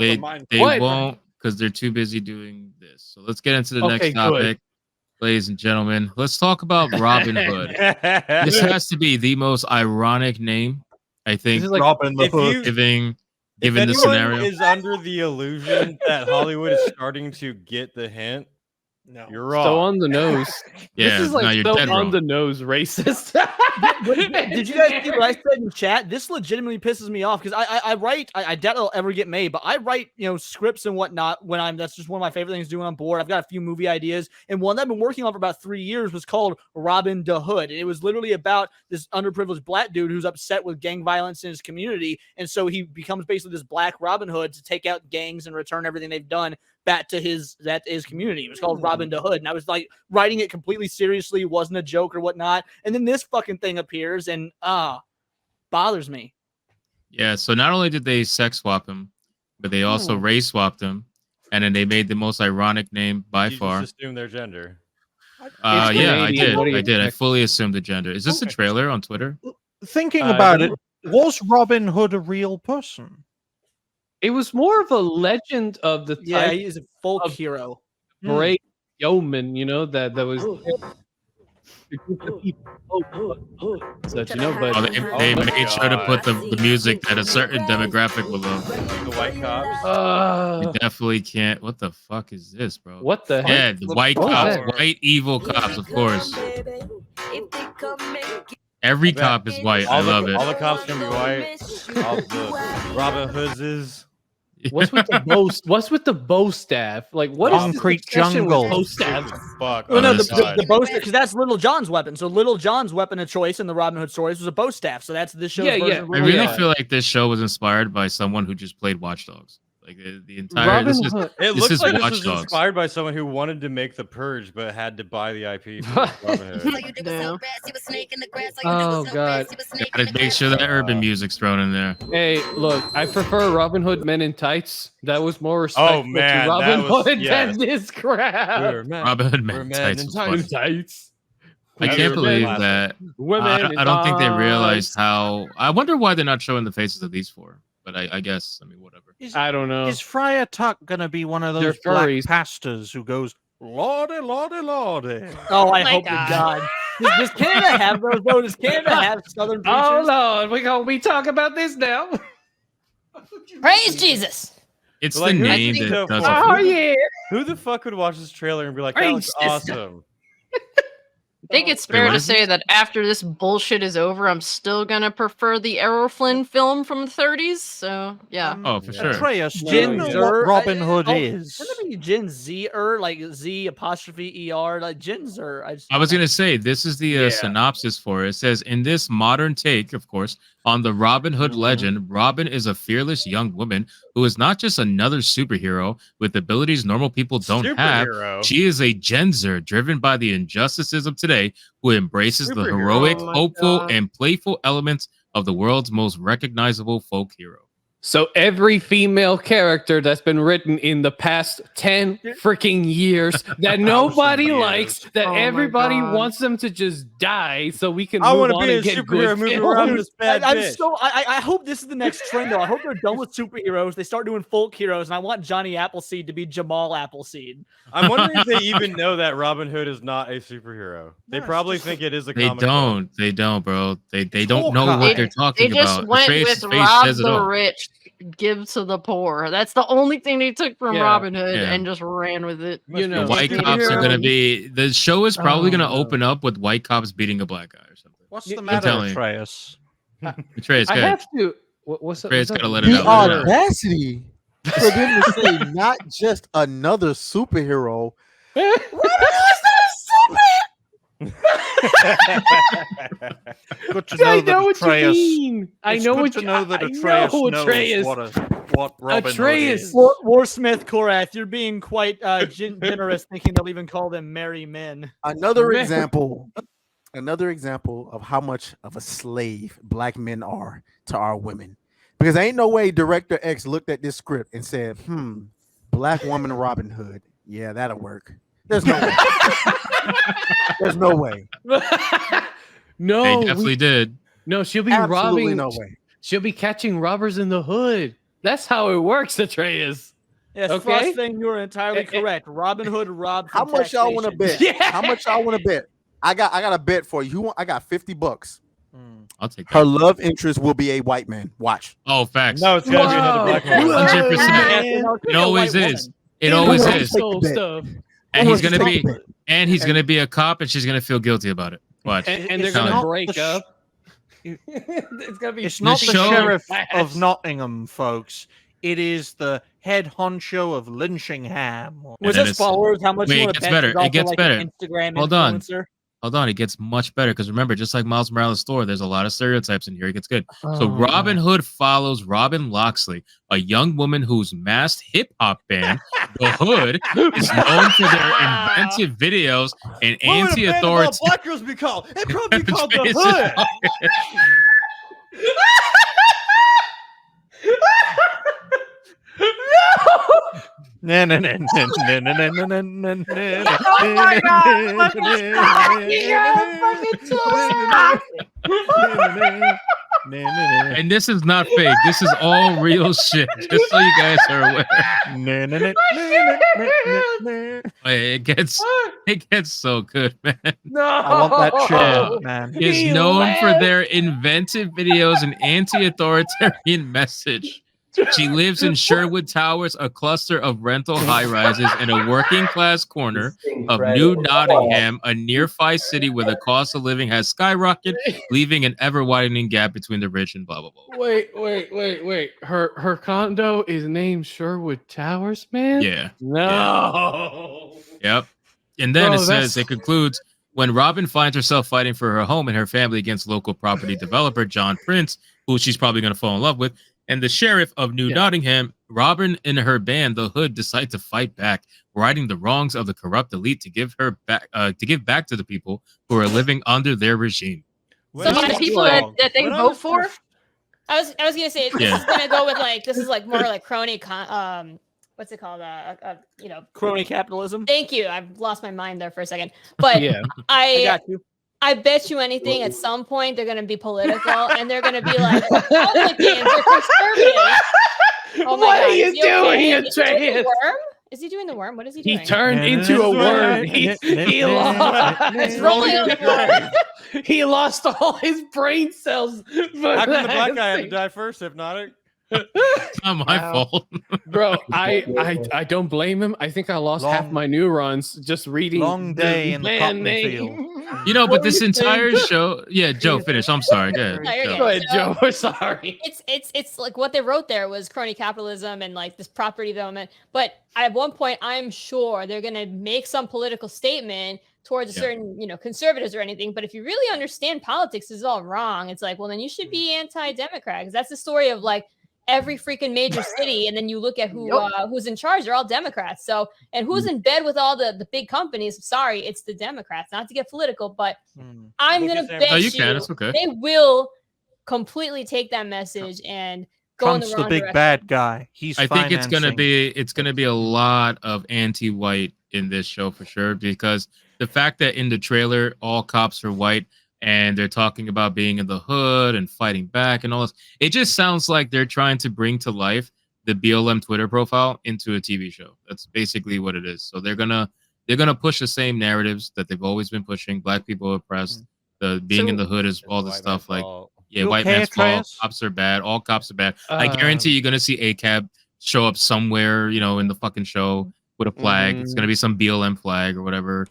Never mind. They won't because they're too busy doing this. So let's get into the next topic. Ladies and gentlemen, let's talk about Robin Hood. This has to be the most ironic name, I think. This is like Robin the Hood. Given the scenario, is under the illusion that Hollywood is starting to get the hint. No, you're wrong. So on the nose. Yeah, this is like no, you're so dead on wrong. the nose racist. Did you guys see what I said in chat? This legitimately pisses me off because I write. I doubt it'll ever get made, but I write scripts and whatnot when I'm. That's just one of my favorite things to do when I'm bored. I've got a few movie ideas, and one that I've been working on for about 3 years was called Robin the Hood, and it was literally about this underprivileged black dude who's upset with gang violence in his community, and so he becomes basically this black Robin Hood to take out gangs and return everything they've done back to his community. It was called Robin the Hood, and I was like writing it completely seriously, wasn't a joke or whatnot. And then this fucking thing appears and bothers me. Yeah, so not only did they sex swap him, but they also race swapped him, and then they made the most ironic name by far. Just assume their gender. Yeah, I did. I fully assumed the gender. Is this a trailer on Twitter? Thinking about it, was Robin Hood a real person? It was more of a legend of the type. Yeah, he's a folk hero. Brave yeoman, that was. Such, but they made sure to put the music that a certain demographic will love. The white cops. You definitely can't. What the fuck is this, bro? What the heck? Yeah, the white cops, white evil cops, of course. Every cop is white. I love it. All the cops can be white. All the Robin Hoods is. What's with the bow? What's with the bow staff? Like, what is Concrete this obsession with jungle? bow staff? Fuck. Well, no, the bow staff, because that's Little John's weapon. So Little John's weapon of choice in the Robin Hood stories was a bow staff. So that's this show's version of I really feel like this show was inspired by someone who just played Watch Dogs. Like the entire this is like Watch this was Dogs. inspired by someone who wanted to make The Purge but had to buy the IP. For Robin Hood. Oh god! Gotta make sure that urban music's thrown in there. Hey, look, I prefer Robin Hood Men in Tights. That was more respectful to Robin Hood than this crap. Robin Hood Men in Tights. I can't believe that. I don't think they realized how. I wonder why they're not showing the faces of these four. But I guess, whatever. I don't know. Is Friar Tuck gonna be one of those black pastors who goes, Lordy, Lordy, Lordy? Oh, I hope to God. Does Canada have those, though? Does Canada have Southern preachers? Oh, Lord, we're going to be talking about this now. Praise Jesus. It's the name that does it. Oh, yeah. Who the fuck would watch this trailer and be like, that looks awesome? I think it's fair to say that after this bullshit is over, I'm still gonna prefer the Errol Flynn film from the 30s. So yeah. Oh, for sure. Atreus, do you know what Robin Hood is? Shouldn't it be Gen Z-er, like Z apostrophe ER, like Gen Zer? I was gonna say this is the synopsis for it. It says, in this modern take, of course, on the Robin Hood legend, Robin is a fearless young woman who is not just another superhero with abilities normal people don't have. She is a Gen Zer driven by the injustices of today, who embraces the heroic, hopeful, and playful elements of the world's most recognizable folk hero. So every female character that's been written in the past 10 freaking years that nobody likes, that everybody wants them to just die so we can move on and get good films. I hope this is the next trend, though. I hope they're done with superheroes. They start doing folk heroes, and I want Johnny Appleseed to be Jamal Appleseed. I'm wondering if they even know that Robin Hood is not a superhero. They probably think it is a comic book. They don't, bro. They don't know what they're talking about. They just went with Rob the Rich, give to the poor. That's the only thing they took from Robin Hood and just ran with it. The white cops are going to be... The show is probably going to open up with white cops beating a black guy or something. What's the matter, Atreus? Atreus, I have to... What's up? Atreus got to let it the out. audacity for them to say not just another superhero. Good to know I know that what you mean. I know what you you know that Atreus knows what Robin Hood is. Warsmith Korath, you're being quite generous, thinking they'll even call them merry men. Another example of how much of a slave black men are to our women. Because ain't no way Director X looked at this script and said, black woman Robin Hood. Yeah, that'll work. There's no way. There's no way. No, they definitely did. No, she'll be Absolutely robbing. No way. She'll be catching robbers in the hood. That's how it works, Atreus. Yes, Okay. Frost thing, you are entirely correct. Robin Hood robbed. How much y'all want to bet? Yeah. How much y'all want to bet? I got a bet for you. Who want? I got $50. I'll take that. Her love interest will be a white man. Watch. Oh, facts. No, it's gotta be another black woman. 100%. It always is. It always is. Stuff. And he's gonna be a cop, and she's gonna feel guilty about it. Watch. And they're Telling gonna you. break up. It's gonna be. It's not the show- sheriff of Nottingham, folks. It is the head honcho of Lynchingham. Was then this it's- followers? How much Wait, you it want to gets bet? better. She's It also gets like better. an Instagram Hold on. influencer? Hold on, it gets much better because remember, just like Miles Morales' store, there's a lot of stereotypes in here. It gets good. So Robin Hood follows Robin Loxley, a young woman whose masked hip hop band, The Hood, is known for their inventive videos and What would a band of all anti-authority. black girls be called? It'd probably be called The Hood. Oh my And this is not fake. This is all real shit. Just so you guys are aware. It gets so good, man. No, I want that chair, man. Is known for their inventive videos and anti-authoritarian message. She lives in Sherwood Towers, a cluster of rental high-rises in a working-class corner of New Nottingham, a nearby city where the cost of living has skyrocketed, leaving an ever-widening gap between the rich and blah, blah, blah. Wait. Her condo is named Sherwood Towers, man? Yeah. No. Yep. And then Bro, it concludes, when Robin finds herself fighting for her home and her family against local property developer John Prince, who she's probably going to fall in love with, and the sheriff of New Nottingham, Robin and her band, The Hood, decide to fight back, righting the wrongs of the corrupt elite to give back to the people who are living under their regime. So the people that they vote for. I was gonna say this is gonna go with like this is like more like crony what's it called crony capitalism. Thank you. I've lost my mind there for a second, but Yeah. I got you. I bet you anything at some point they're going to be political and they're going to be like, Republicans are conservatives. Oh my What God, are you is he okay? doing, Is he doing the Atreus? worm? Is he doing the worm? What is he doing? He turned into a worm. He lost. rolling on the floor. He lost all his brain cells. How come the black guy had to die first, Hypnotic? It's not my fault. Bro, I don't blame him. I think I lost half my neurons just reading. Long day in the cotton field. You know, but this entire show, Joe, finish. I'm sorry. Go ahead. No, you're good. Go ahead, So, Joe. We're sorry. It's like what they wrote there was crony capitalism and like this property development. But at one point, I'm sure they're gonna make some political statement towards a certain, conservatives or anything. But if you really understand politics is all wrong, it's like, well, then you should be anti-democrat, because that's the story of like every freaking major city, and then you look at who's in charge. They're all Democrats. So, and who's in bed with all the big companies? Sorry, it's the Democrats. Not to get political, but I'm gonna bet No, you can. It's okay. they will completely take that message and go Trump's in the the wrong big direction. bad guy. He's I think it's gonna financing. be a lot of anti-white in this show for sure, because the fact that in the trailer all cops are white and they're talking about being in the hood and fighting back and all this, it just sounds like they're trying to bring to life the BLM Twitter profile into a TV show. That's basically what it is. So they're gonna push the same narratives that they've always been pushing. Black people oppressed, the being in the hood is all the stuff like white man's fault, cops are bad, all cops are bad. I guarantee you're gonna see ACAB show up somewhere, in the fucking show with a flag. It's gonna be some BLM flag or whatever.